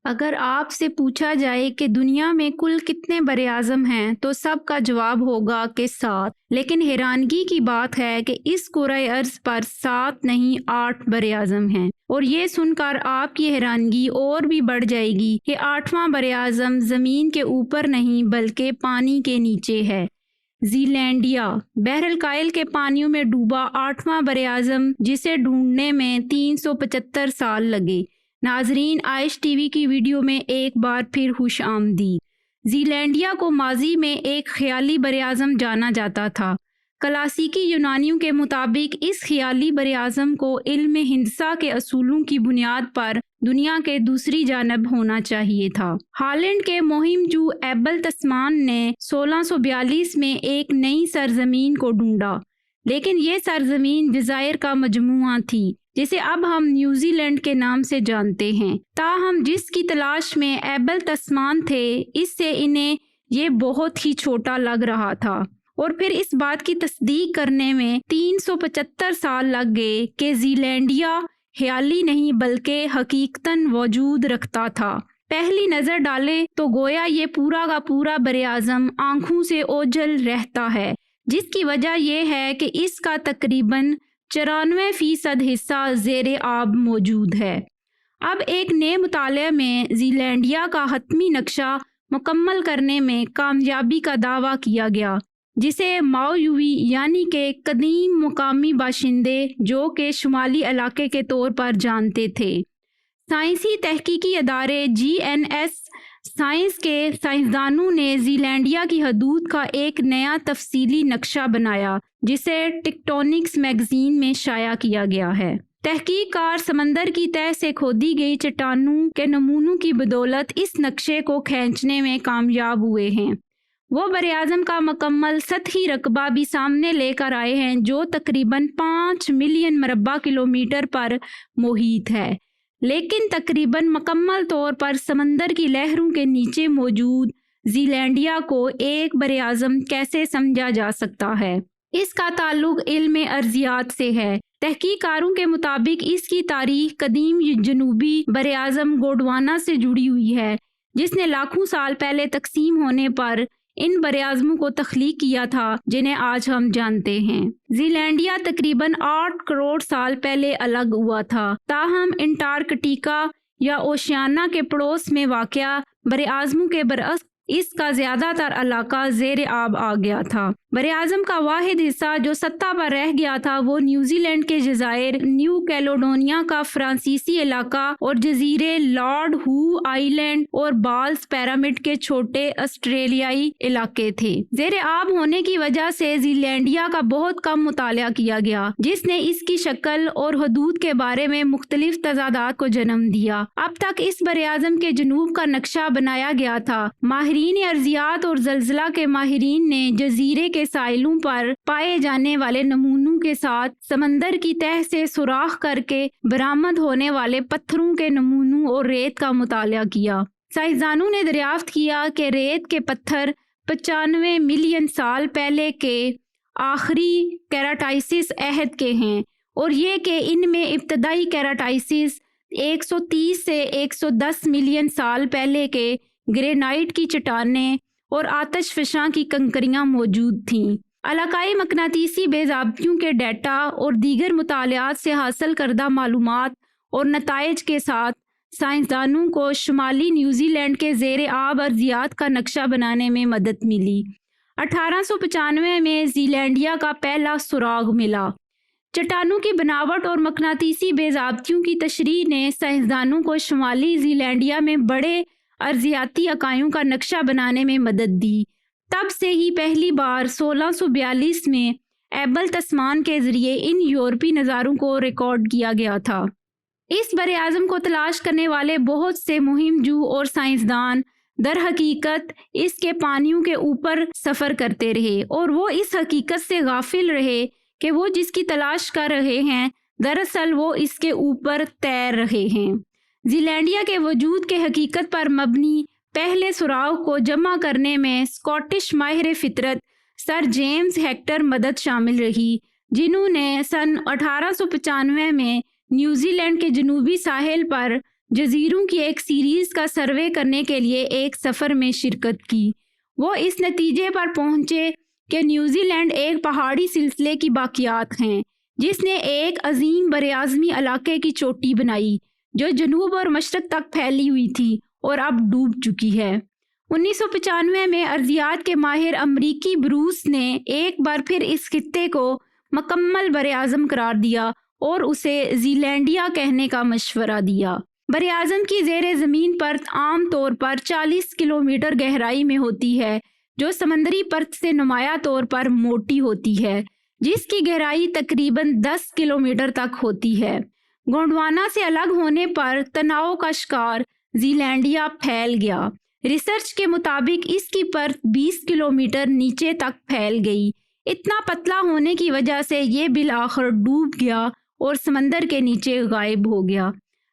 अगर आपसे पूछा जाए कि दुनिया में कुल कितने बरे आज़म हैं तो सबका जवाब होगा कि 7। लेकिन हैरानगी की बात है कि इस कुराए अर्ज पर 7 नहीं 8 बरे आज़म हैं। और ये सुनकर आपकी हैरानगी और भी बढ़ जाएगी कि 8वां बरे आज़म ज़मीन के ऊपर नहीं बल्कि पानी के नीचे है। ज़ीलैंडिया बहरल कायल के पानियों में डूबा 8वां बरे आज़म, जिसे ढूंढने में 375 साल लगे। नाजरीन, आइश टीवी की वीडियो में एक बार फिर खुश आमदीद। ज़ीलैंडिया को माजी में एक ख्याली बरे आज़म जाना जाता था। क्लासिकी यूनानियों के मुताबिक इस ख्याली बरे आज़म को इल्म हिंदसा के असूलों की बुनियाद पर दुनिया के दूसरी जानब होना चाहिए था। हॉलैंड के मुहिमजू एबल तस्मान ने 1642 में एक नई सरजमीन को ढूंढा, लेकिन ये सरजमीन जज़ायर का मजमुआ थी जिसे अब हम न्यूजीलैंड के नाम से जानते हैं। ताहम जिसकी तलाश में एबल तस्मान थे, इससे इन्हें ये बहुत ही छोटा लग रहा था। और फिर इस बात की तस्दीक करने में 375 साल लग गए कि ज़ीलैंडिया ख्याली नहीं बल्कि हकीकतन वजूद रखता था। पहली नज़र डाले तो गोया ये पूरा का पूरा बरे आज़म आंखों से ओझल रहता है, जिसकी वजह यह है कि इसका तकरीबन 94% हिस्सा ज़ेरे आब मौजूद है। अब एक नए मुताले में ज़ीलैंडिया का हतमी नक्शा मुकम्मल करने में कामयाबी का दावा किया गया, जिसे माओयुवी यानी कि कदीम मुकामी बाशिंदे जो कि शुमाली इलाके के तौर पर जानते थे। साइंसी तहकीकी अदारे GNS साइंस के साइंसदानों ने ज़ीलैंडिया की हदूद का एक नया तफसीली नक्शा बनाया, जिसे टेक्टोनिक्स मैगजीन में शाया किया गया है। तहकीककार समंदर की तह से खोदी गई चट्टानों के नमूनों की बदौलत इस नक्शे को खींचने में कामयाब हुए हैं। वो बरे आज़म का मुकम्मल सतही रकबा भी सामने लेकर आए हैं, जो तकरीबन 5 मिलियन मरबा किलोमीटर पर मुहित है। लेकिन तकरीबन मुकम्मल तौर पर समंदर की लहरों के नीचे मौजूद ज़ीलैंडिया को एक बरे आज़म कैसे समझा जा सकता है? इसका ताल्लुक इल्म अर्जियात से है। तहकीकारों के मुताबिक इसकी तारीख कदीम जनूबी बरे आज़म गोंडवाना से जुड़ी हुई है, जिसने लाखों साल पहले तकसीम होने पर इन बरे आज़मों को तख्लीक किया था जिन्हें आज हम जानते हैं। ज़ीलैंडिया तकरीबन 8 करोड़ साल पहले अलग हुआ था। ताहम अंटार्कटिका या ओशियाना के पड़ोस में वाक़या बरे आज़मों के बरअक्स इसका ज़्यादातर इलाका ज़ेर आब आ गया था। बरे आज़म का वाहिद हिस्सा जो सत्ता पर रह गया था वो न्यूजीलैंड के जज़ायर, न्यू कैलेडोनिया का फ्रांसीसी इलाका और जजीरे लॉर्ड हू आइलैंड और बाल्स पैरामिड के छोटे ऑस्ट्रेलियाई इलाके थे। ज़ेर आब होने की वजह से ज़ीलैंडिया का बहुत कम मुताला किया गया, जिसने इसकी शक्ल और हदूद के बारे में मुख्तलिफ तजादात को जन्म दिया। अब तक इस बरे आज़म के जनूब का नक्शा बनाया गया था। माहिरीन अर्जियात और जल्जला के माहिरीन ने जजीरे के साहिलों पर पाए जाने वाले नमूनों के साथ समंदर की तह से सुराख करके बरामद होने वाले पत्थरों के नमूनों और रेत का मुताला किया। साइंसदानों ने दरियाफ्त किया कि रेत के पत्थर 95 मिलियन साल पहले के आखिरी केराटाइसिस अहद के हैं, और ये कि इनमें इब्तदाई केराटाइसिस 130 से 110 मिलियन साल पहले के ग्रेनाइट की चट्टानें और आतश फ़िशां की कंकरियां मौजूद थीं। इलाकाई मकनातीसी बेज़ाब्तियों के डेटा और दीगर मुतालियात से हासिल करदा मालूमात और नताइज के साथ साइंसदानों को शुमाली न्यूजीलैंड के ज़ेर आब अर्जियात का नक्शा बनाने में मदद मिली। 1895 में ज़ीलैंडिया का पहला सुराग मिला। चट्टानों की बनावट और मकनातीसी बेज़ाब्तियों की तशरीह ने साइंसदानों को शुमाली ज़ीलैंडिया में बड़े अर्जियाती इकाइयों का नक्शा बनाने में मदद दी। तब से ही पहली बार 1642 में एबल तस्मान के जरिए इन यूरोपी नज़ारों को रिकॉर्ड किया गया था। इस बरे आज़म को तलाश करने वाले बहुत से मुहिमजू और साइंसदान दर हकीकत इसके पानियों के ऊपर सफ़र करते रहे, और वो इस हकीकत से गाफिल रहे कि वो जिसकी तलाश कर रहे हैं दरअसल वो इसके ऊपर तैर रहे हैं। ज़ीलैंडिया के वजूद के हकीकत पर मबनी पहले सुराग को जमा करने में स्कॉटिश माहिर फितरत सर जेम्स हेक्टर मदद शामिल रही, जिन्होंने सन 1895 में न्यूजीलैंड के जनूबी साहिल पर جزیروں کی ایک سیریز کا سروے کرنے کے لیے ایک سفر میں شرکت کی۔ وہ اس نتیجے پر پہنچے کہ نیوزی لینڈ ایک پہاڑی سلسلے کی باقیات ہیں جس نے ایک عظیم براعظمی علاقے کی چوٹی بنائی جو جنوب اور مشرق تک پھیلی ہوئی تھی اور اب ڈوب چکی ہے۔ 1995 میں ارضیات کے ماہر امریکی بروس نے ایک بار پھر اس خطے کو مکمل براعظم قرار دیا اور اسے زیلینڈیا کہنے کا مشورہ دیا۔ براعظم کی زیر زمین پرت عام طور پر 40 کلومیٹر گہرائی میں ہوتی ہے جو سمندری پرت سے نمایاں طور پر موٹی ہوتی ہے جس کی گہرائی تقریباً 10 کلومیٹر تک ہوتی ہے۔ گونڈوانا سے الگ ہونے پر تناؤ کا شکار زیلینڈیا پھیل گیا۔ ریسرچ کے مطابق اس کی پرت 20 کلومیٹر نیچے تک پھیل گئی۔ اتنا پتلا ہونے کی وجہ سے یہ بالآخر ڈوب گیا اور سمندر کے نیچے غائب ہو گیا۔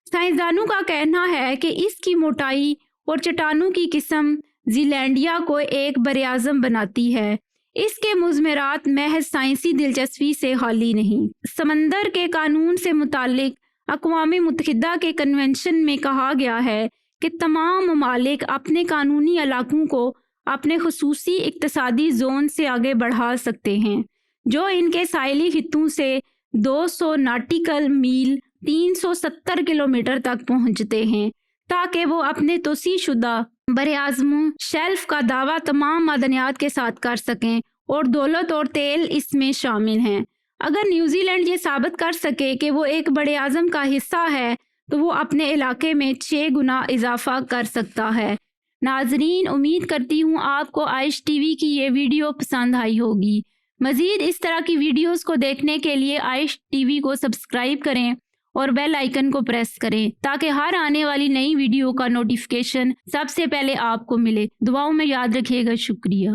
سائنسدانوں کا کہنا ہے کہ اس کی موٹائی اور چٹانوں کی قسم زیلینڈیا کو ایک براعظم بناتی ہے۔ اس کے مضمرات محض سائنسی دلچسپی سے خالی نہیں۔ سمندر کے قانون سے متعلق اقوام متحدہ کے کنونشن میں کہا گیا ہے کہ تمام ممالک اپنے قانونی علاقوں کو اپنے خصوصی اقتصادی زون سے آگے بڑھا سکتے ہیں جو ان کے ساحلی خطوں سے 200 ناٹیکل میل 370 کلومیٹر تک پہنچتے ہیں تاکہ وہ اپنے توسیع شدہ براعظموں شیلف کا دعویٰ تمام معدنیات کے ساتھ کر سکیں اور دولت اور تیل اس میں شامل ہیں۔ اگر نیوزی لینڈ یہ ثابت کر سکے کہ وہ ایک براعظم کا حصہ ہے تو وہ اپنے علاقے میں 6 گنا اضافہ کر سکتا ہے۔ ناظرین، امید کرتی ہوں آپ کو عائش ٹی وی کی یہ ویڈیو پسند آئی ہوگی۔ مزید اس طرح کی ویڈیوز کو دیکھنے کے لیے عائش ٹی وی کو سبسکرائب کریں اور بیل آئیکن کو پریس کریں تاکہ ہر آنے والی نئی ویڈیو کا نوٹیفیکیشن سب سے پہلے آپ کو ملے۔ دعاؤں میں یاد رکھیے گا۔ شکریہ۔